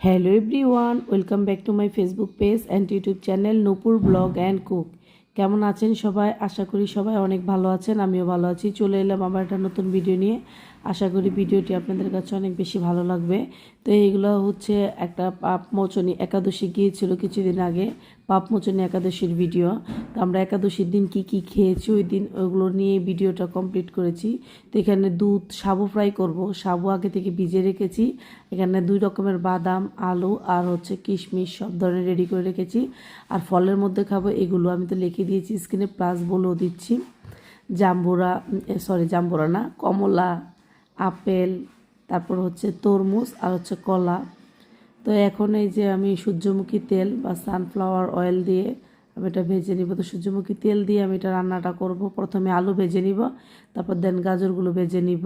Hello everyone, welcome back to my Facebook page and YouTube channel Nupur blog and cook. কেমন আছেন সবাই? আশা করি সবাই অনেক ভালো আছেন, আমিও ভালো আছি। চলে এলাম আবার একটা নতুন ভিডিও নিয়ে। আশা করি ভিডিওটি আপনাদের কাছে অনেক বেশি ভালো লাগবে। তো এইগুলো হচ্ছে একটা পাপমোচনী একাদশী গিয়েছিল কিছুদিন আগে, পাপমোচনী একাদশীর ভিডিও। তো আমরা একাদশীর দিন কি কি খেয়েছি ওই দিন ওইগুলো নিয়ে ভিডিওটা কমপ্লিট করেছি। তো এখানে দুধ সাবু ফ্রাই করব, সাবু আগে থেকে ভিজে রেখেছি। এখানে 2 রকমের বাদাম, আলু আর হচ্ছে কিশমিশ সব ধরনের রেডি করে রেখেছি। আর ফলের মধ্যে খাবো এগুলো আমি তো লিখে দিয়েছি স্ক্রিনে, প্লাস বলেও দিচ্ছি। জাম্বুরা না, কমলা, আপেল, তারপর হচ্ছে তরমুজ আর হচ্ছে কলা। তো এখন এই যে আমি সূর্যমুখী তেল বা সানফ্লাওয়ার অয়েল দিয়ে আমি এটা ভেজে নিব। তো সূর্যমুখী তেল দিয়ে আমি এটা রান্নাটা করব। প্রথমে আলু ভেজে নিব, তারপর দেন গাজরগুলো ভেজে নিব।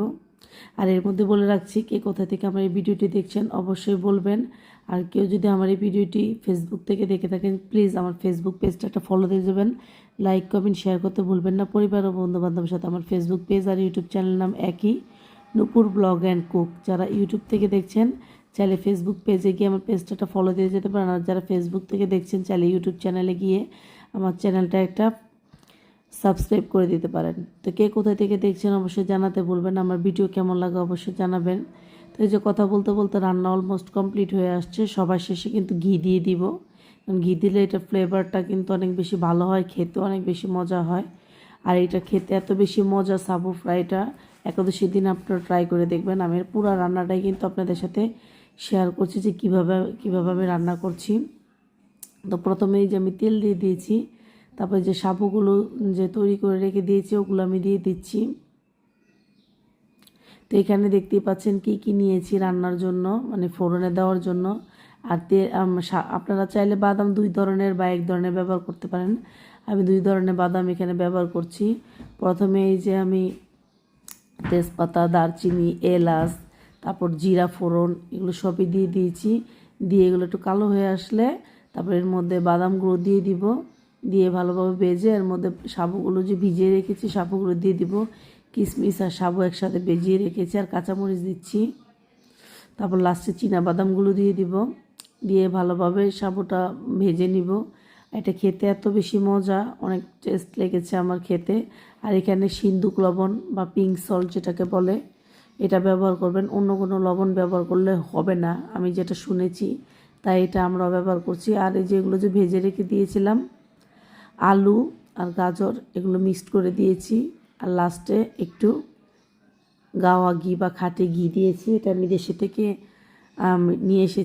আর এর মধ্যে বলে রাখছি, কে কোথা থেকে আমার এই ভিডিওটি দেখছেন অবশ্যই বলবেন। আর কেউ যদি আমার এই ভিডিওটি ফেসবুক থেকে দেখে থাকেন, প্লিজ আমার ফেসবুক পেজটা একটা ফলো দিয়ে দেবেন। লাইক কমেন্ট শেয়ার করতে ভুলবেন না। পরিবার ও বন্ধুবান্ধবের সাথে আমার ফেসবুক পেজ আর ইউটিউব চ্যানেল নাম একই, নূপুর ব্লগ অ্যান্ড কুক। যারা ইউটিউব থেকে দেখছেন চাইলে ফেসবুক পেজে গিয়ে আমার পেজটা ফলো দিয়ে যেতে পারেন। আর যারা ফেসবুক থেকে দেখছেন চাইলে ইউটিউব চ্যানেলে গিয়ে আমার চ্যানেলটা একটা সাবস্ক্রাইব করে দিতে পারেন। তো কে কোথায় থেকে দেখছেন অবশ্যই জানাতে বলবেন। আমার ভিডিও কেমন লাগে অবশ্যই জানাবেন। তো এই যে কথা বলতে বলতে রান্না অলমোস্ট কমপ্লিট হয়ে আসছে। সবার শেষে কিন্তু ঘি দিয়ে দিব, কারণ ঘি দিলে এটা ফ্লেভারটা কিন্তু অনেক বেশি ভালো হয়, খেতে অনেক বেশি মজা হয়। আর এটা খেতে এত বেশি মজা, সাবু ফ্রাইটা একাদশীর দিন আপনারা ট্রাই করে দেখবেন। আমি পুরো রান্নাটাই কিন্তু আপনাদের সাথে শেয়ার করছি যে কীভাবে আমি রান্না করছি। তো প্রথমেই যে আমি তেল দিয়ে দিয়েছি, তারপরে যে সাবুগুলো যে তৈরি করে রেখে দিয়েছি ওগুলো আমি দিয়ে দিচ্ছি। তো এখানে দেখতেই পাচ্ছেন কি কি নিয়েছি রান্নার জন্য, মানে ফোড়নে দেওয়ার জন্য। আর আপনারা চাইলে বাদাম 2 ধরনের বা 1 ধরনের ব্যবহার করতে পারেন। আমি 2 ধরনের বাদাম এখানে ব্যবহার করছি। প্রথমে এই যে আমি তেজপাতা, দারচিনি, এলাচ, তারপর জিরা ফোড়ন এগুলো সবই দিয়ে দিয়েছি। দিয়ে এগুলো একটু কালো হয়ে আসলে তারপর এর মধ্যে বাদামগুলো দিয়ে দিব। দিয়ে ভালোভাবে ভেজে এর মধ্যে সাবুগুলো যে ভিজিয়ে রেখেছি সাবুগুলো দিয়ে দিব। কিশমিশ আর সাবু একসাথে ভেজিয়ে রেখেছি, আর কাঁচামরিচ দিচ্ছি। তারপর লাস্টে বাদামগুলো দিয়ে দিব। দিয়ে ভালোভাবে সাবুটা ভেজে নিব। এটা খেতে এত বেশি মজা, অনেক টেস্ট লেগেছে আমার খেতে। আর এখানে সিন্দুক লবণ বা পিঙ্ক সল্ট যেটাকে বলে এটা ব্যবহার করবেন, অন্য কোনো লবণ ব্যবহার করলে হবে না, আমি যেটা শুনেছি তাই এটা আমরা ব্যবহার করছি। আর এই যেগুলো যে ভেজে রেখে দিয়েছিলাম আলু আর গাজর এগুলো মিক্সড করে দিয়েছি। আর লাস্টে একটু গাওয়া ঘি বা খাঁটি ঘি দিয়েছি, এটা আমি দেশে থেকে নিয়ে এসে